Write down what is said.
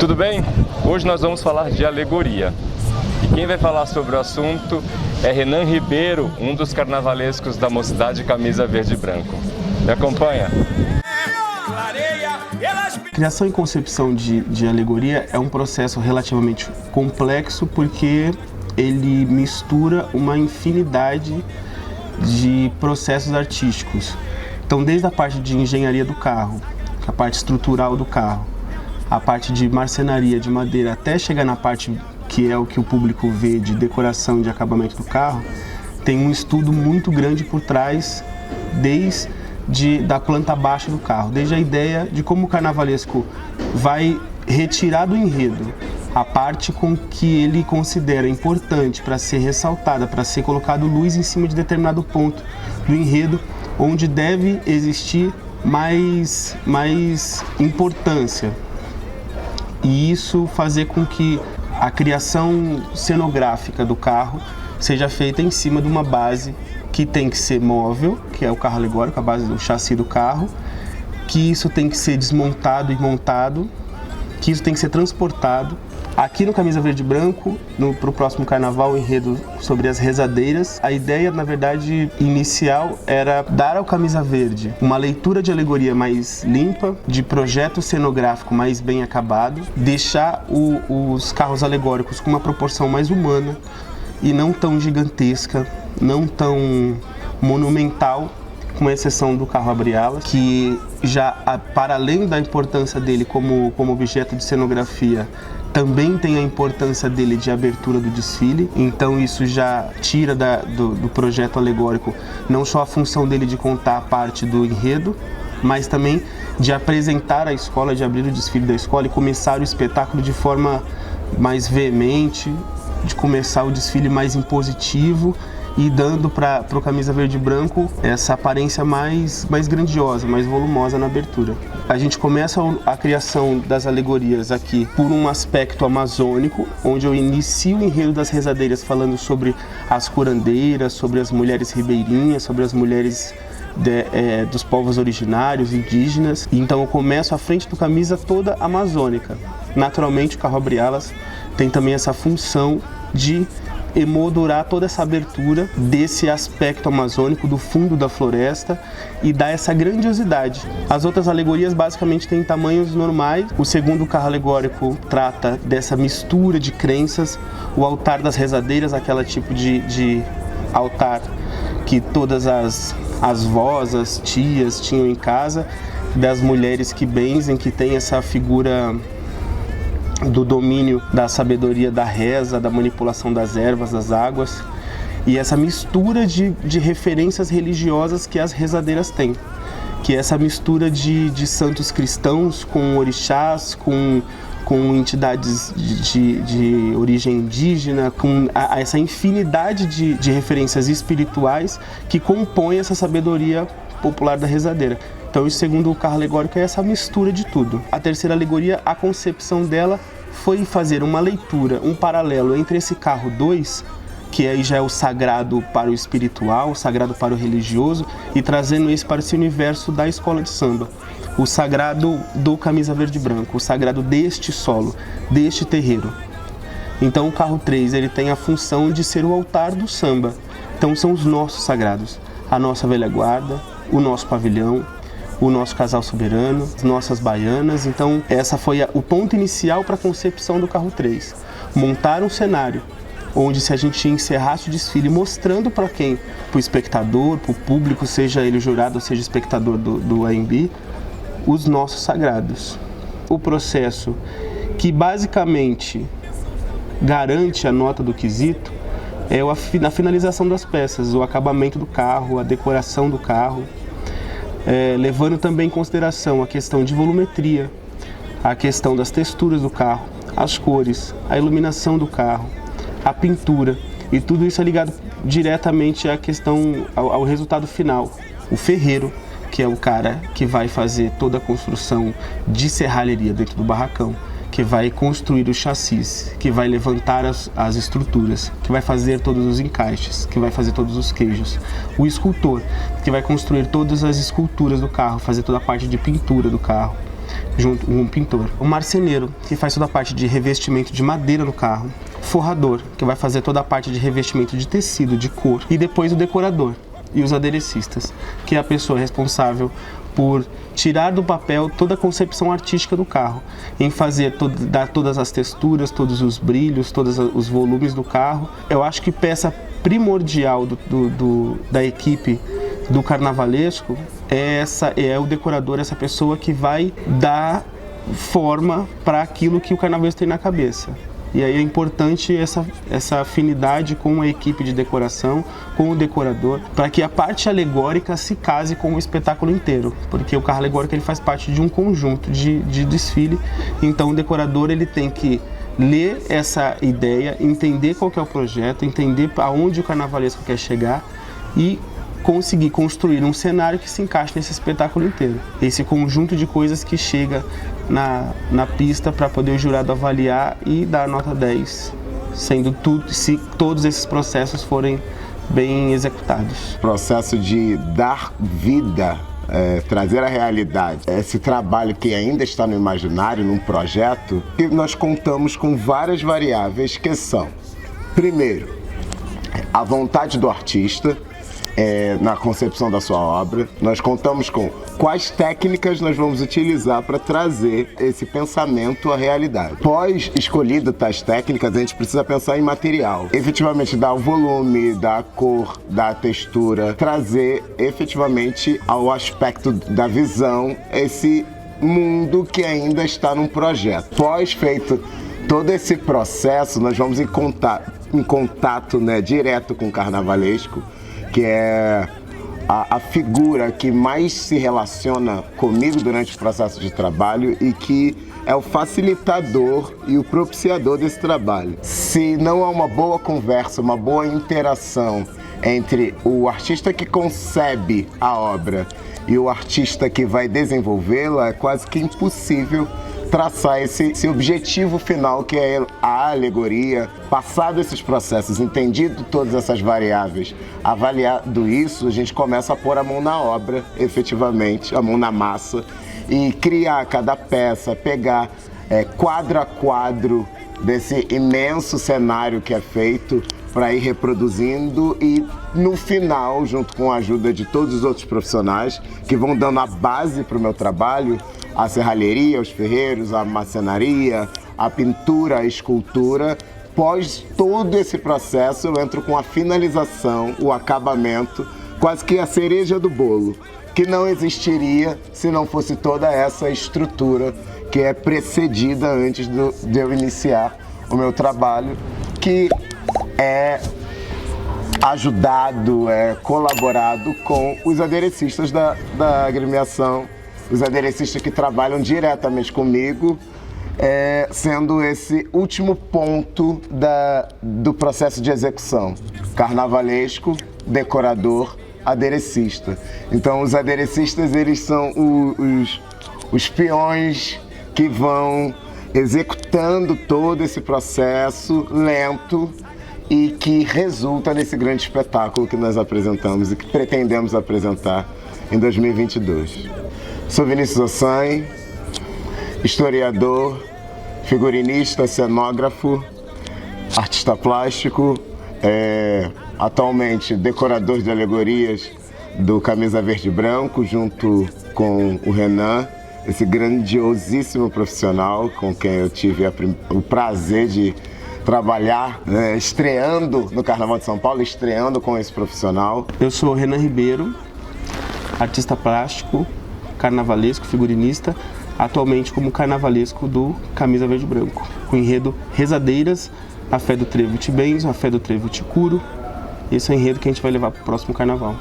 Tudo bem? Hoje nós vamos falar de alegoria. E quem vai falar sobre o assunto é Renan Ribeiro, um dos carnavalescos da Mocidade Camisa Verde e Branco. Me acompanha? Criação e concepção de alegoria é um processo relativamente complexo porque ele mistura uma infinidade de processos artísticos. Então, desde a parte de engenharia do carro, a parte estrutural do carro, a parte de marcenaria, de madeira, até chegar na parte que é o que o público vê de decoração e de acabamento do carro, tem um estudo muito grande por trás, da planta baixa do carro, desde a ideia de como o carnavalesco vai retirar do enredo a parte com que ele considera importante para ser ressaltada, para ser colocado luz em cima de determinado ponto do enredo, onde deve existir mais importância. E isso fazer com que a criação cenográfica do carro seja feita em cima de uma base que tem que ser móvel, que é o carro alegórico, a base do chassi do carro, que isso tem que ser desmontado e montado, que isso tem que ser transportado. Aqui no Camisa Verde e Branco, para o próximo carnaval, o enredo sobre as rezadeiras, a ideia, na verdade, inicial era dar ao Camisa Verde uma leitura de alegoria mais limpa, de projeto cenográfico mais bem acabado, deixar os carros alegóricos com uma proporção mais humana e não tão gigantesca, não tão monumental, com exceção do carro Abre-Alas, que já, para além da importância dele como objeto de cenografia, também tem a importância dele de abertura do desfile, então isso já tira do projeto alegórico não só a função dele de contar a parte do enredo, mas também de apresentar a escola, de abrir o desfile da escola e começar o espetáculo de forma mais veemente, de começar o desfile mais impositivo e dando para o Camisa Verde e Branco essa aparência mais grandiosa, mais volumosa na abertura. A gente começa a criação das alegorias aqui por um aspecto amazônico, onde eu inicio o enredo das rezadeiras falando sobre as curandeiras, sobre as mulheres ribeirinhas, sobre as mulheres dos povos originários, indígenas. Então eu começo à frente do camisa toda amazônica. Naturalmente o carro Abre-Alas tem também essa função de emoldurar toda essa abertura desse aspecto amazônico, do fundo da floresta, e dar essa grandiosidade. As outras alegorias basicamente têm tamanhos normais. O segundo carro alegórico trata dessa mistura de crenças. O altar das rezadeiras, aquele tipo de altar que todas as vós, as tias tinham em casa, das mulheres que benzem, que tem essa figura do domínio da sabedoria da reza, da manipulação das ervas, das águas, e essa mistura de referências religiosas que as rezadeiras têm, que é essa mistura de santos cristãos com orixás, com entidades de origem indígena, com essa infinidade de referências espirituais que compõem essa sabedoria popular da rezadeira. Então, o segundo carro alegórico é essa mistura de tudo. A terceira alegoria, a concepção dela foi fazer uma leitura, um paralelo entre esse carro 2, que aí já é o sagrado para o espiritual, o sagrado para o religioso, e trazendo isso para esse universo da escola de samba. O sagrado do Camisa Verde e Branco, o sagrado deste solo, deste terreiro. Então o carro 3 ele tem a função de ser o altar do samba. Então são os nossos sagrados, a nossa velha guarda, o nosso pavilhão, o nosso casal soberano, as nossas baianas. Então essa foi o ponto inicial para a concepção do carro 3. Montar um cenário onde, se a gente encerrasse o desfile mostrando para quem? Para o espectador, para o público, seja ele jurado ou seja espectador do AMB, os nossos sagrados. O processo que basicamente garante a nota do quesito é a finalização das peças, o acabamento do carro, a decoração do carro, levando também em consideração a questão de volumetria, a questão das texturas do carro, as cores, a iluminação do carro, a pintura, e tudo isso é ligado diretamente à questão, ao resultado final. O ferreiro, que é o cara que vai fazer toda a construção de serralheria dentro do barracão, que vai construir os chassis, que vai levantar as estruturas, que vai fazer todos os encaixes, que vai fazer todos os queijos. O escultor, que vai construir todas as esculturas do carro, fazer toda a parte de pintura do carro. junto com um pintor. O marceneiro, que faz toda a parte de revestimento de madeira no carro. Forrador, que vai fazer toda a parte de revestimento de tecido, de cor. E depois o decorador e os aderecistas, que é a pessoa responsável por tirar do papel toda a concepção artística do carro, em dar todas as texturas, todos os brilhos, todos os volumes do carro. Eu acho que peça primordial da equipe do carnavalesco é o decorador, essa pessoa que vai dar forma para aquilo que o carnavalesco tem na cabeça. E aí é importante essa afinidade com a equipe de decoração, com o decorador, para que a parte alegórica se case com o espetáculo inteiro, porque o carro alegórico ele faz parte de um conjunto de desfile, então o decorador ele tem que ler essa ideia, entender qual que é o projeto, entender aonde o carnavalesco quer chegar e conseguir construir um cenário que se encaixe nesse espetáculo inteiro. Esse conjunto de coisas que chega na pista para poder o jurado avaliar e dar nota 10, se todos esses processos forem bem executados. O processo de dar vida, trazer a realidade, esse trabalho que ainda está no imaginário, num projeto, e nós contamos com várias variáveis que são, primeiro, a vontade do artista, na concepção da sua obra. Nós contamos com quais técnicas nós vamos utilizar para trazer esse pensamento à realidade. Pós escolhido tais técnicas, a gente precisa pensar em material. Efetivamente dar o volume, dar a cor, dar a textura, trazer efetivamente ao aspecto da visão esse mundo que ainda está num projeto. Pós feito todo esse processo, nós vamos em contato direto com o carnavalesco, que é a figura que mais se relaciona comigo durante o processo de trabalho e que é o facilitador e o propiciador desse trabalho. Se não há uma boa conversa, uma boa interação entre o artista que concebe a obra e o artista que vai desenvolvê-la, é quase que impossível traçar esse objetivo final, que é a alegoria. Passado esses processos, entendido todas essas variáveis, avaliado isso, a gente começa a pôr a mão na obra, efetivamente, a mão na massa, e criar cada peça, pegar quadro a quadro desse imenso cenário que é feito, para ir reproduzindo e no final, junto com a ajuda de todos os outros profissionais que vão dando a base para o meu trabalho, a serralheria, os ferreiros, a marcenaria, a pintura, a escultura. Após todo esse processo, eu entro com a finalização, o acabamento, quase que a cereja do bolo, que não existiria se não fosse toda essa estrutura que é precedida antes de eu iniciar o meu trabalho, que é ajudado, colaborado com os aderecistas da agremiação, os aderecistas que trabalham diretamente comigo, sendo esse último ponto do processo de execução. Carnavalesco, decorador, aderecista. Então os aderecistas, eles são os peões que vão executando todo esse processo lento e que resulta nesse grande espetáculo que nós apresentamos e que pretendemos apresentar em 2022. Sou Vinícius Ossan, historiador, figurinista, cenógrafo, artista plástico, atualmente decorador de alegorias do Camisa Verde e Branco, junto com o Renan, esse grandiosíssimo profissional com quem eu tive o prazer de trabalhar, estreando no Carnaval de São Paulo, estreando com esse profissional. Eu sou Renan Ribeiro, artista plástico, carnavalesco, figurinista, atualmente como carnavalesco do Camisa Verde e Branco, com o enredo Rezadeiras, A Fé do Trevo Te Benzo, A Fé do Trevo Te Curo. Esse é o enredo que a gente vai levar para o próximo carnaval.